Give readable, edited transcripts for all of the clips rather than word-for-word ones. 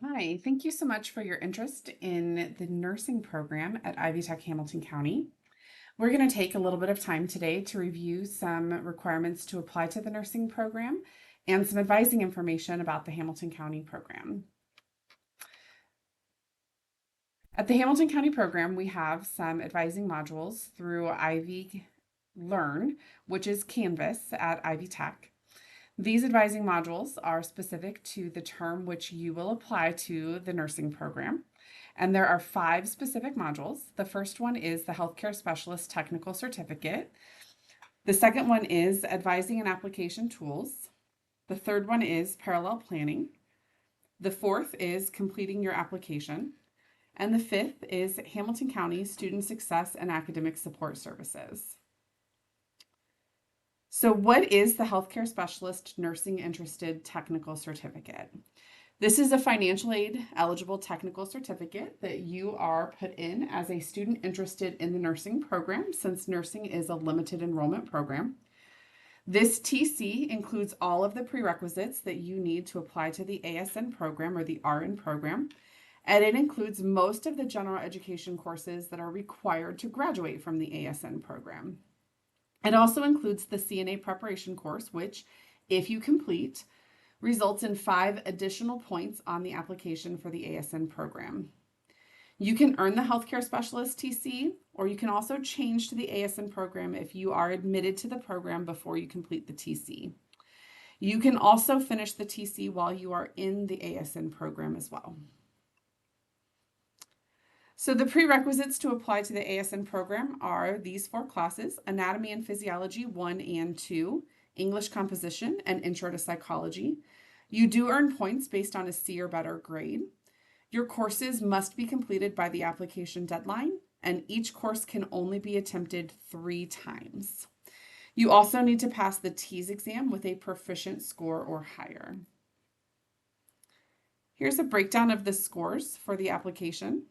Hi, thank you so much for your interest in the nursing program at Ivy Tech Hamilton County. We're going to take a little bit of time today to review some requirements to apply to the nursing program and some advising information about the Hamilton County program. At the Hamilton County program, we have some advising modules through Ivy Learn, which is Canvas at Ivy Tech. These advising modules are specific to the term which you will apply to the nursing program. And there are 5 specific modules. The first one is the Healthcare Specialist Technical Certificate. The second one is Advising and Application Tools. The third one is Parallel Planning. The fourth is Completing Your Application. And the fifth is Hamilton County Student Success and Academic Support Services. So what is the Healthcare Specialist Nursing Interested Technical Certificate? This is a financial aid eligible technical certificate that you are put in as a student interested in the nursing program, since nursing is a limited enrollment program. This TC includes all of the prerequisites that you need to apply to the ASN program or the RN program, and it includes most of the general education courses that are required to graduate from the ASN program. It also includes the CNA preparation course, which, if you complete, results in 5 additional points on the application for the ASN program. You can earn the Healthcare Specialist TC, or you can also change to the ASN program if you are admitted to the program before you complete the TC. You can also finish the TC while you are in the ASN program as well. So the prerequisites to apply to the ASN program are these 4 classes: Anatomy and Physiology 1 and 2, English Composition, and Intro to Psychology. You do earn points based on a C or better grade. Your courses must be completed by the application deadline, and each course can only be attempted 3 times. You also need to pass the TEAS exam with a proficient score or higher. Here's a breakdown of the scores for the application,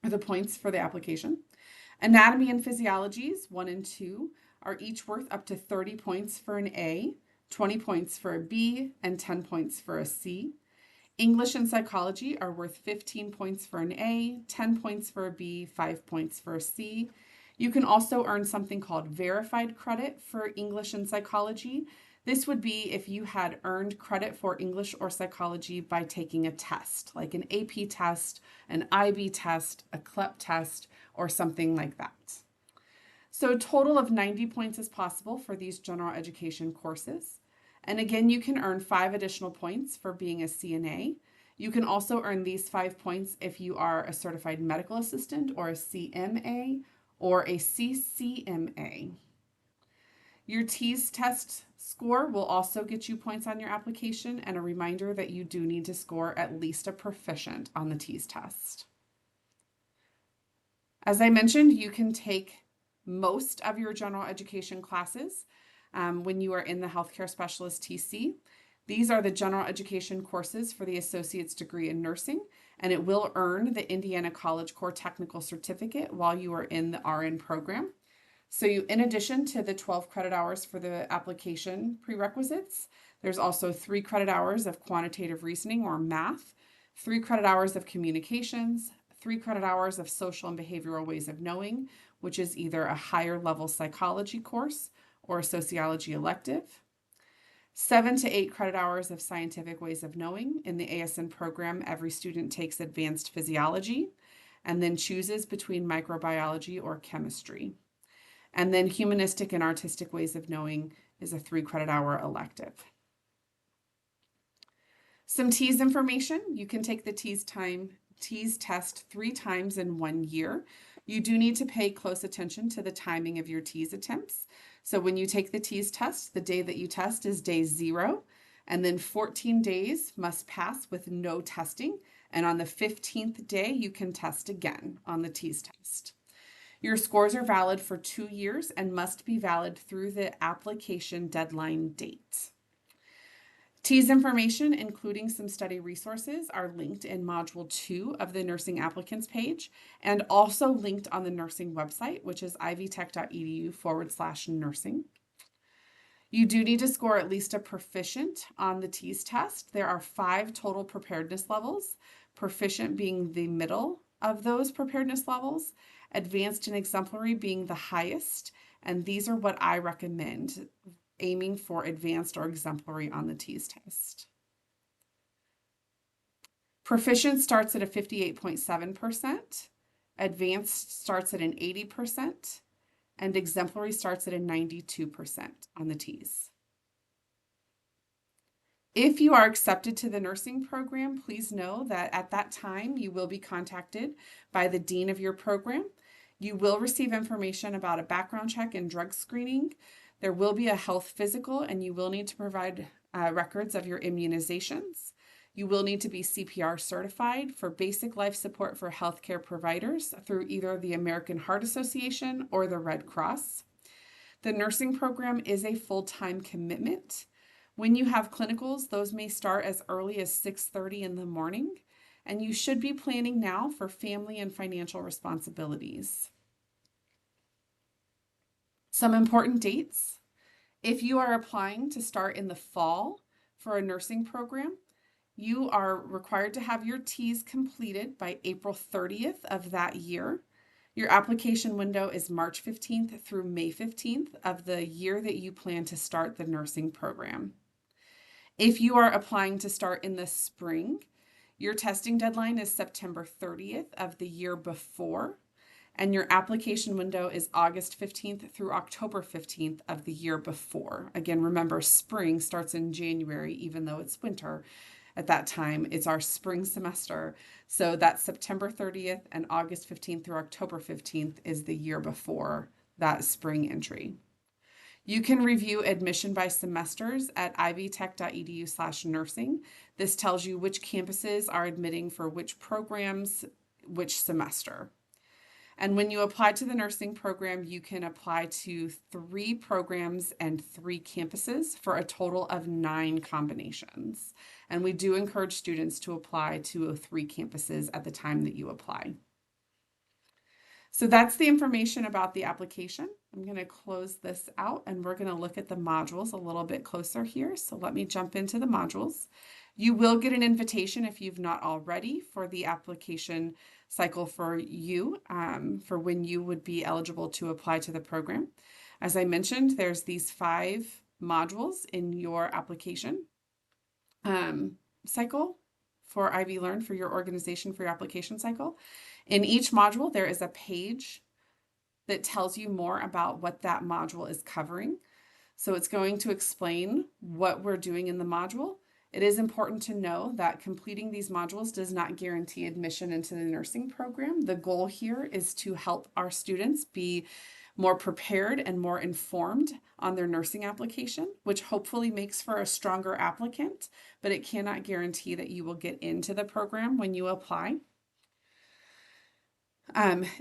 or the points for the application. Anatomy and Physiologies 1 and 2 are each worth up to 30 points for an A, 20 points for a B, and 10 points for a C. English and Psychology are worth 15 points for an A, 10 points for a B, 5 points for a C. You can also earn something called verified credit for English and Psychology. This would be if you had earned credit for English or Psychology by taking a test, like an AP test, an IB test, a CLEP test, or something like that. So a total of 90 points is possible for these general education courses. And again, you can earn 5 additional points for being a CNA. You can also earn these 5 points if you are a certified medical assistant or a CMA or a CCMA. Your TEAS test score will also get you points on your application, and a reminder that you do need to score at least a proficient on the TEAS test. As I mentioned, you can take most of your general education classes when you are in the Healthcare Specialist TC. These are the general education courses for the associate's degree in nursing, and it will earn the Indiana College Core Technical Certificate while you are in the RN program. So in addition to the 12 credit hours for the application prerequisites, there's also 3 credit hours of quantitative reasoning or math, 3 credit hours of communications, 3 credit hours of social and behavioral ways of knowing, which is either a higher level psychology course or a sociology elective, 7 to 8 credit hours of scientific ways of knowing. In the ASN program, every student takes advanced physiology and then chooses between microbiology or chemistry. And then humanistic and artistic ways of knowing is a 3 credit hour elective. Some TEAS information: you can take the TEAS test 3 times in 1 year. You do need to pay close attention to the timing of your TEAS attempts. So when you take the TEAS test, the day that you test is day 0, and then 14 days must pass with no testing. And on the 15th day, you can test again on the TEAS test. Your scores are valid for 2 years and must be valid through the application deadline date. TEAS information, including some study resources, are linked in Module 2 of the Nursing Applicants page and also linked on the nursing website, which is ivytech.edu/nursing. You do need to score at least a proficient on the TEAS test. There are 5 total preparedness levels, proficient being the middle of those preparedness levels, advanced and exemplary being the highest, and these are what I recommend, aiming for advanced or exemplary on the TEAS test. Proficient starts at a 58.7%, advanced starts at an 80%, and exemplary starts at a 92% on the TEAS. If you are accepted to the nursing program, please know that at that time you will be contacted by the dean of your program. You will receive information about a background check and drug screening. There will be a health physical, and you will need to provide records of your immunizations. You will need to be CPR certified for basic life support for healthcare providers through either the American Heart Association or the Red Cross. The nursing program is a full-time commitment. When you have clinicals, those may start as early as 6:30 in the morning, and you should be planning now for family and financial responsibilities. Some important dates. If you are applying to start in the fall for a nursing program, you are required to have your TEAS completed by April 30th of that year. Your application window is March 15th through May 15th of the year that you plan to start the nursing program. If you are applying to start in the spring, your testing deadline is September 30th of the year before, and your application window is August 15th through October 15th of the year before. Again, remember, spring starts in January, even though it's winter. At that time, it's our spring semester. So that's September 30th and August 15th through October 15th is the year before that spring entry. You can review admission by semesters at ivtech.edu/nursing. This tells you which campuses are admitting for which programs, which semester. And when you apply to the nursing program, you can apply to 3 programs and 3 campuses for a total of 9 combinations. And we do encourage students to apply to 3 campuses at the time that you apply. So that's the information about the application. I'm going to close this out and we're going to look at the modules a little bit closer here. So let me jump into the modules. You will get an invitation if you've not already for the application cycle for you, for when you would be eligible to apply to the program. As I mentioned, there's these 5 modules in your application cycle for Ivy Learn, for your organization, for your application cycle. In each module, there is a page that tells you more about what that module is covering. So it's going to explain what we're doing in the module. It is important to know that completing these modules does not guarantee admission into the nursing program. The goal here is to help our students be more prepared and more informed on their nursing application, which hopefully makes for a stronger applicant, but it cannot guarantee that you will get into the program when you apply.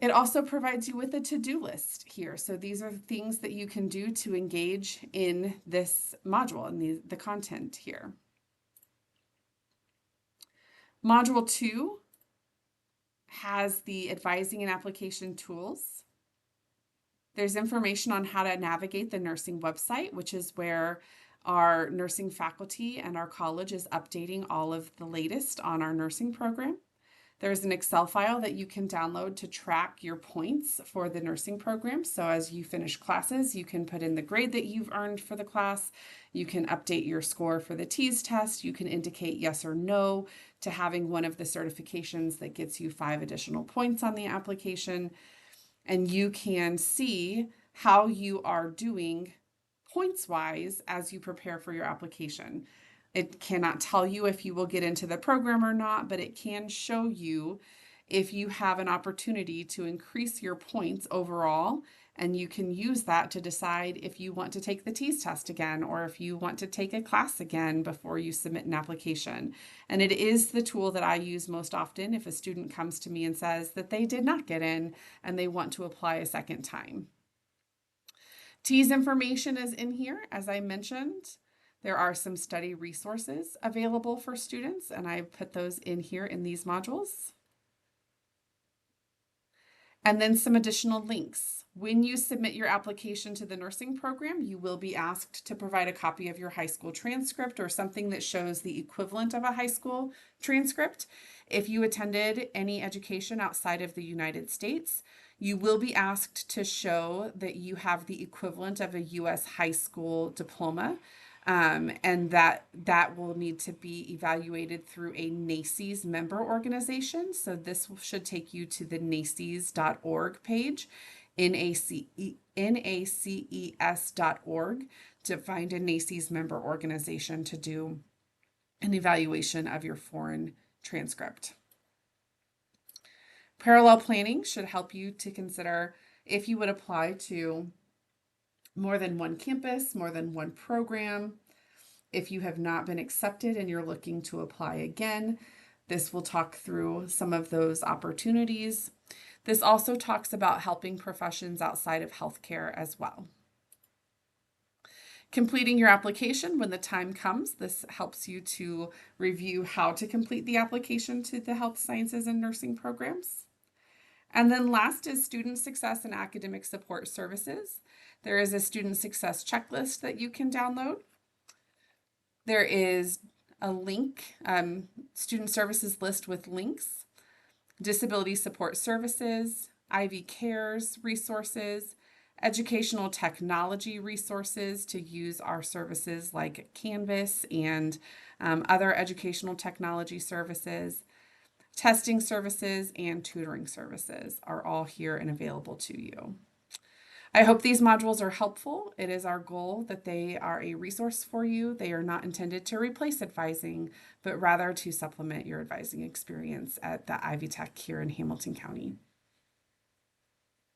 It also provides you with a to-do list here. So these are things that you can do to engage in this module and the content here. Module 2 has the advising and application tools. There's information on how to navigate the nursing website, which is where our nursing faculty and our college is updating all of the latest on our nursing program. There's an Excel file that you can download to track your points for the nursing program. So as you finish classes, you can put in the grade that you've earned for the class. You can update your score for the TEAS test. You can indicate yes or no to having one of the certifications that gets you 5 additional points on the application. And you can see how you are doing points-wise as you prepare for your application. It cannot tell you if you will get into the program or not, but it can show you if you have an opportunity to increase your points overall, and you can use that to decide if you want to take the TEAS test again or if you want to take a class again before you submit an application. And it is the tool that I use most often if a student comes to me and says that they did not get in and they want to apply a second time. TEAS information is in here, as I mentioned. There are some study resources available for students, and I put those in here in these modules. And then some additional links. When you submit your application to the nursing program, you will be asked to provide a copy of your high school transcript or something that shows the equivalent of a high school transcript. If you attended any education outside of the United States, you will be asked to show that you have the equivalent of a U.S. high school diploma. And that will need to be evaluated through a NACES member organization. So this should take you to the naces.org page, naces.org, to find a NACES member organization to do an evaluation of your foreign transcript. Parallel planning should help you to consider if you would apply to more than one campus, more than one program. If you have not been accepted and you're looking to apply again, this will talk through some of those opportunities. This also talks about helping professions outside of healthcare as well. Completing your application when the time comes. This helps you to review how to complete the application to the health sciences and nursing programs. And then last is student success and academic support services. There is a student success checklist that you can download. There is a link, student services list with links, disability support services, Ivy Cares resources, educational technology resources to use our services like Canvas and other educational technology services, testing services, and tutoring services are all here and available to you. I hope these modules are helpful. It is our goal that they are a resource for you. They are not intended to replace advising, but rather to supplement your advising experience at the Ivy Tech here in Hamilton County.